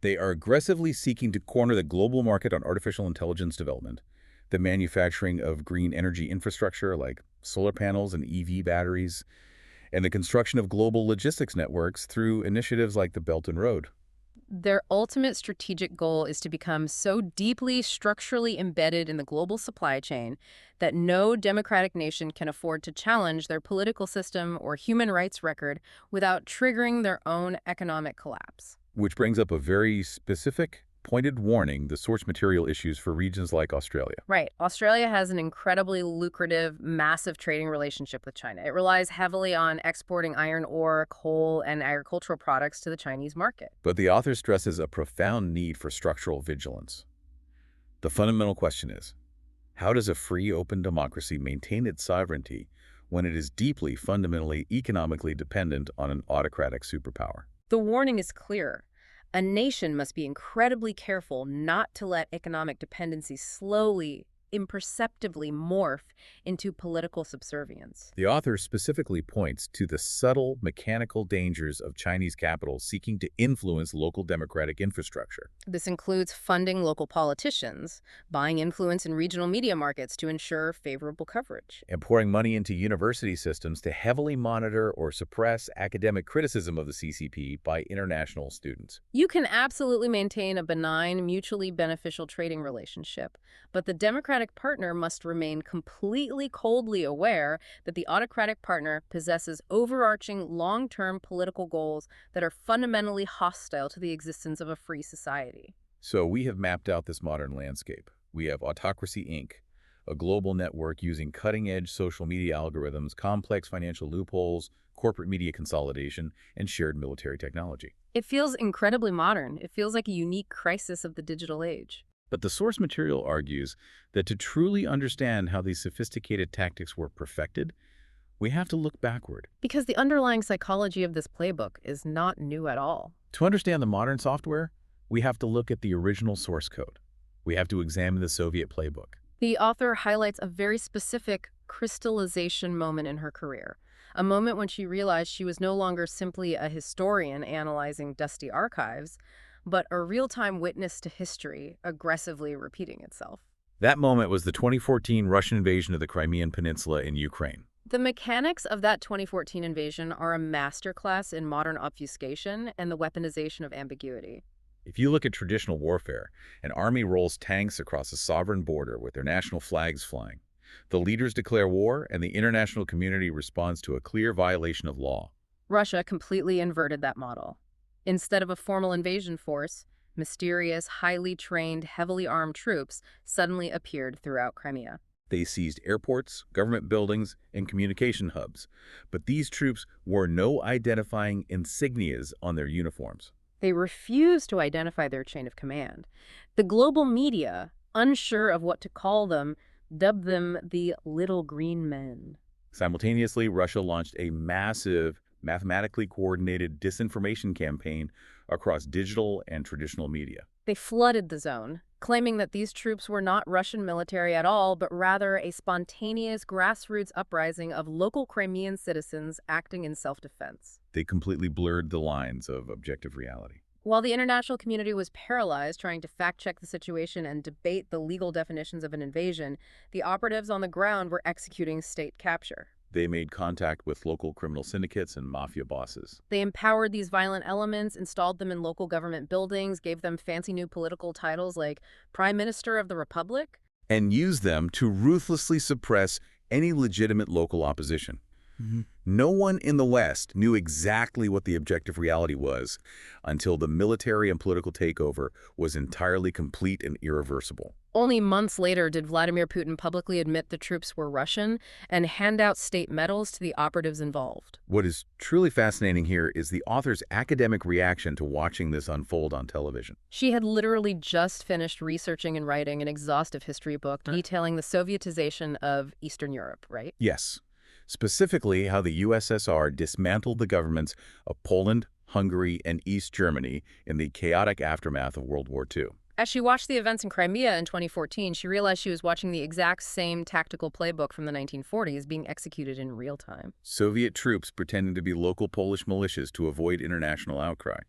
They are aggressively seeking to corner the global market on artificial intelligence development, the manufacturing of green energy infrastructure like solar panels and EV batteries, and the construction of global logistics networks through initiatives like the Belt and Road. Their ultimate strategic goal is to become so deeply structurally embedded in the global supply chain that no democratic nation can afford to challenge their political system or human rights record without triggering their own economic collapse. Which brings up a very specific, pointed warning the source material issues for regions like Australia. Right. Australia has an incredibly lucrative, massive trading relationship with China. It relies heavily on exporting iron ore, coal, and agricultural products to the Chinese market. But the author stresses a profound need for structural vigilance. The fundamental question is, how does a free, open democracy maintain its sovereignty when it is deeply, fundamentally, economically dependent on an autocratic superpower? The warning is clear. A nation must be incredibly careful not to let economic dependency slowly, imperceptibly morph into political subservience. The author specifically points to the subtle, mechanical dangers of Chinese capital seeking to influence local democratic infrastructure. This includes funding local politicians, buying influence in regional media markets to ensure favorable coverage, And pouring money into university systems to heavily monitor or suppress academic criticism of the CCP by international students. You can absolutely maintain a benign, mutually beneficial trading relationship, but the democratic partner must remain completely coldly aware that the autocratic partner possesses overarching long-term political goals that are fundamentally hostile to the existence of a free society. So we have mapped out this modern landscape. We have Autocracy Inc., a global network using cutting-edge social media algorithms, complex financial loopholes, corporate media consolidation, and shared military technology. It feels incredibly modern. It feels like a unique crisis of the digital age. But the source material argues that to truly understand how these sophisticated tactics were perfected, we have to look backward. Because the underlying psychology of this playbook is not new at all. To understand the modern software, we have to look at the original source code. We have to examine the Soviet playbook. The author highlights a very specific crystallization moment in her career, a moment when she realized she was no longer simply a historian analyzing dusty archives, but a real-time witness to history aggressively repeating itself. That moment was the 2014 Russian invasion of the Crimean Peninsula in Ukraine. The mechanics of that 2014 invasion are a masterclass in modern obfuscation and the weaponization of ambiguity. If you look at traditional warfare, an army rolls tanks across a sovereign border with their national flags flying. The leaders declare war, and the international community responds to a clear violation of law. Russia completely inverted that model. Instead of a formal invasion force, mysterious, highly trained, heavily armed troops suddenly appeared throughout Crimea. They seized airports, government buildings, and communication hubs, but these troops wore no identifying insignias on their uniforms. They refused to identify their chain of command. The global media, unsure of what to call them, dubbed them the Little Green Men. Simultaneously, Russia launched a massive mathematically coordinated disinformation campaign across digital and traditional media. They flooded the zone, claiming that these troops were not Russian military at all, but rather a spontaneous grassroots uprising of local Crimean citizens acting in self-defense. They completely blurred the lines of objective reality. While the international community was paralyzed trying to fact-check the situation and debate the legal definitions of an invasion, the operatives on the ground were executing state capture. They made contact with local criminal syndicates and mafia bosses. They empowered these violent elements, installed them in local government buildings, gave them fancy new political titles like Prime Minister of the Republic. And used them to ruthlessly suppress any legitimate local opposition. No one in the West knew exactly what the objective reality was until the military and political takeover was entirely complete and irreversible. Only months later did Vladimir Putin publicly admit the troops were Russian and hand out state medals to the operatives involved. What is truly fascinating here is the author's academic reaction to watching this unfold on television. She had literally just finished researching and writing an exhaustive history book detailing the Sovietization of Eastern Europe, right? Yes. Specifically how the USSR dismantled the governments of Poland, Hungary, and East Germany in the chaotic aftermath of World War II. As she watched the events in Crimea in 2014, she realized she was watching the exact same tactical playbook from the 1940s being executed in real time. Soviet troops pretending to be local Polish militias to avoid international outcry.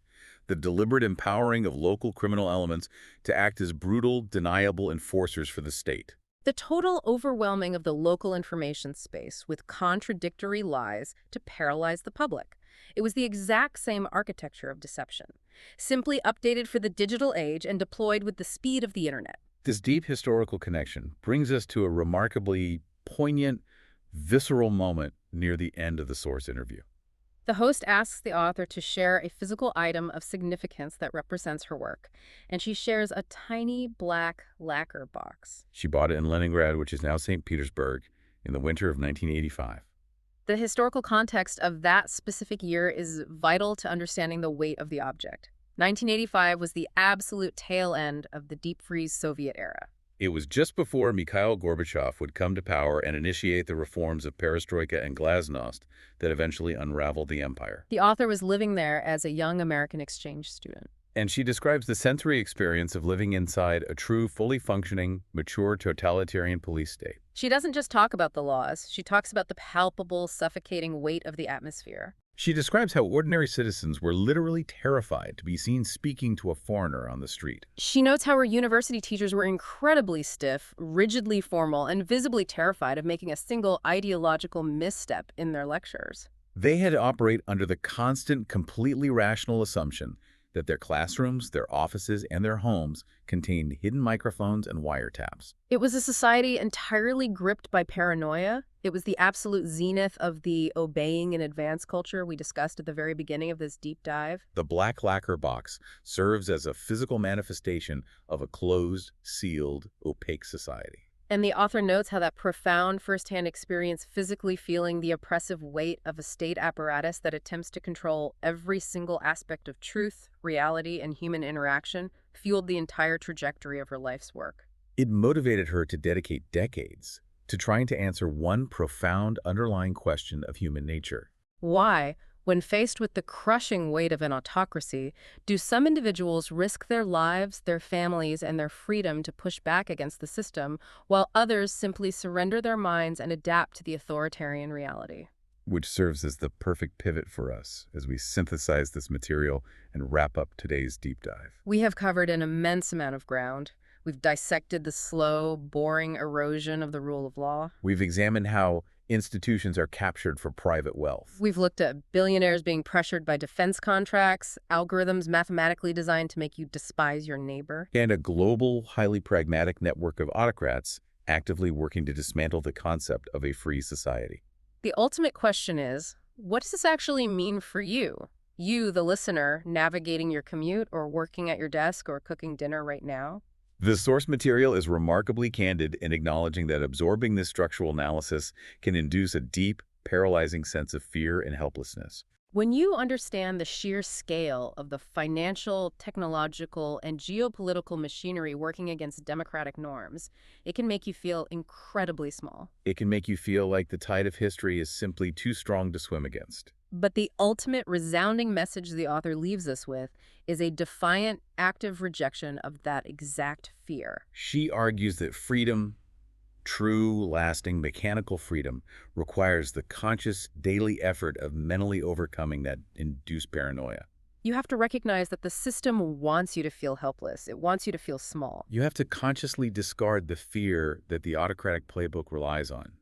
The deliberate empowering of local criminal elements to act as brutal, deniable enforcers for the state. The total overwhelming of the local information space with contradictory lies to paralyze the public. It was the exact same architecture of deception, simply updated for the digital age and deployed with the speed of the internet. This deep historical connection brings us to a remarkably poignant, visceral moment near the end of the Source interview. The host asks the author to share a physical item of significance that represents her work, and she shares a tiny black lacquer box. She bought it in Leningrad, which is now St. Petersburg, in the winter of 1985. The historical context of that specific year is vital to understanding the weight of the object. 1985 was the absolute tail end of the deep freeze Soviet era. It was just before Mikhail Gorbachev would come to power and initiate the reforms of perestroika and glasnost that eventually unraveled the empire. The author was living there as a young American exchange student. And she describes the sensory experience of living inside a true, fully functioning, mature totalitarian police state. She doesn't just talk about the laws, she talks about the palpable, suffocating weight of the atmosphere. She describes how ordinary citizens were literally terrified to be seen speaking to a foreigner on the street. She notes how her university teachers were incredibly stiff, rigidly formal, and visibly terrified of making a single ideological misstep in their lectures. They had to operate under the constant, completely rational assumption that their classrooms, their offices, and their homes contained hidden microphones and wiretaps. It was a society entirely gripped by paranoia. It was the absolute zenith of the obeying in advance culture we discussed at the very beginning of this deep dive. The black lacquer box serves as a physical manifestation of a closed, sealed, opaque society. And the author notes how that profound firsthand experience physically feeling the oppressive weight of a state apparatus that attempts to control every single aspect of truth, reality, and human interaction fueled the entire trajectory of her life's work. It motivated her to dedicate decades to trying to answer one profound underlying question of human nature. Why, when faced with the crushing weight of an autocracy, do some individuals risk their lives, their families, and their freedom to push back against the system, while others simply surrender their minds and adapt to the authoritarian reality? Which serves as the perfect pivot for us as we synthesize this material and wrap up today's deep dive. We have covered an immense amount of ground. We've dissected the slow, boring erosion of the rule of law. We've examined how institutions are captured for private wealth. We've looked at billionaires being pressured by defense contracts, algorithms mathematically designed to make you despise your neighbor, And a global, highly pragmatic network of autocrats actively working to dismantle the concept of a free society. The ultimate question is, what does this actually mean for you? You, the listener, navigating your commute or working at your desk or cooking dinner right now? The source material is remarkably candid in acknowledging that absorbing this structural analysis can induce a deep, paralyzing sense of fear and helplessness. When you understand the sheer scale of the financial, technological, and geopolitical machinery working against democratic norms, it can make you feel incredibly small. It can make you feel like the tide of history is simply too strong to swim against. But the ultimate resounding message the author leaves us with is a defiant, active rejection of that exact fear. She argues that freedom, true, lasting, mechanical freedom, requires the conscious, daily effort of mentally overcoming that induced paranoia. You have to recognize that the system wants you to feel helpless. It wants you to feel small. You have to consciously discard the fear that the autocratic playbook relies on.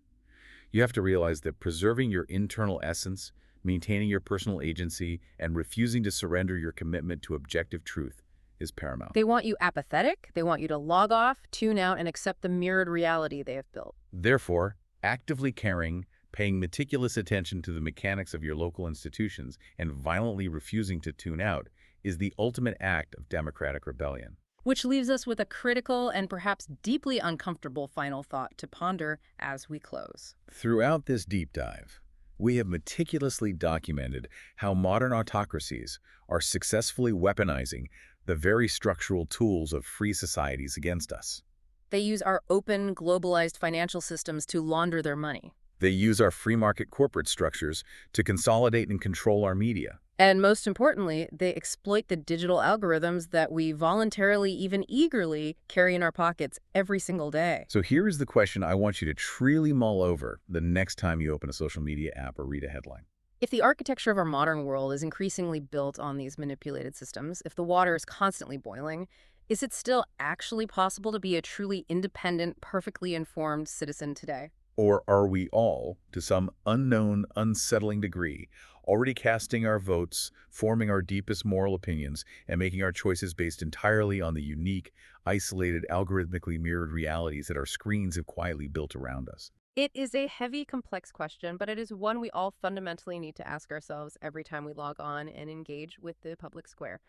You have to realize that preserving your internal essence, maintaining your personal agency, and refusing to surrender your commitment to objective truth is paramount. They want you apathetic. They want you to log off, tune out, and accept the mirrored reality they have built. Therefore, actively caring, paying meticulous attention to the mechanics of your local institutions, and violently refusing to tune out is the ultimate act of democratic rebellion. Which leaves us with a critical and perhaps deeply uncomfortable final thought to ponder as we close. Throughout this deep dive, we have meticulously documented how modern autocracies are successfully weaponizing the very structural tools of free societies against us. They use our open, globalized financial systems to launder their money. They use our free market corporate structures to consolidate and control our media. And most importantly, they exploit the digital algorithms that we voluntarily, even eagerly, carry in our pockets every single day. So here is the question I want you to truly mull over the next time you open a social media app or read a headline. If the architecture of our modern world is increasingly built on these manipulated systems, if the water is constantly boiling, is it still actually possible to be a truly independent, perfectly informed citizen today? Or are we all, to some unknown, unsettling degree, already casting our votes, forming our deepest moral opinions, and making our choices based entirely on the unique, isolated, algorithmically mirrored realities that our screens have quietly built around us? It is a heavy, complex question, but it is one we all fundamentally need to ask ourselves every time we log on and engage with the public square.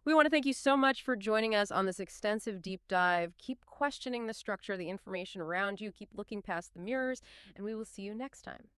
We want to thank you so much for joining us on this extensive deep dive. Keep questioning the structure, the information around you, keep looking past the mirrors, and we will see you next time.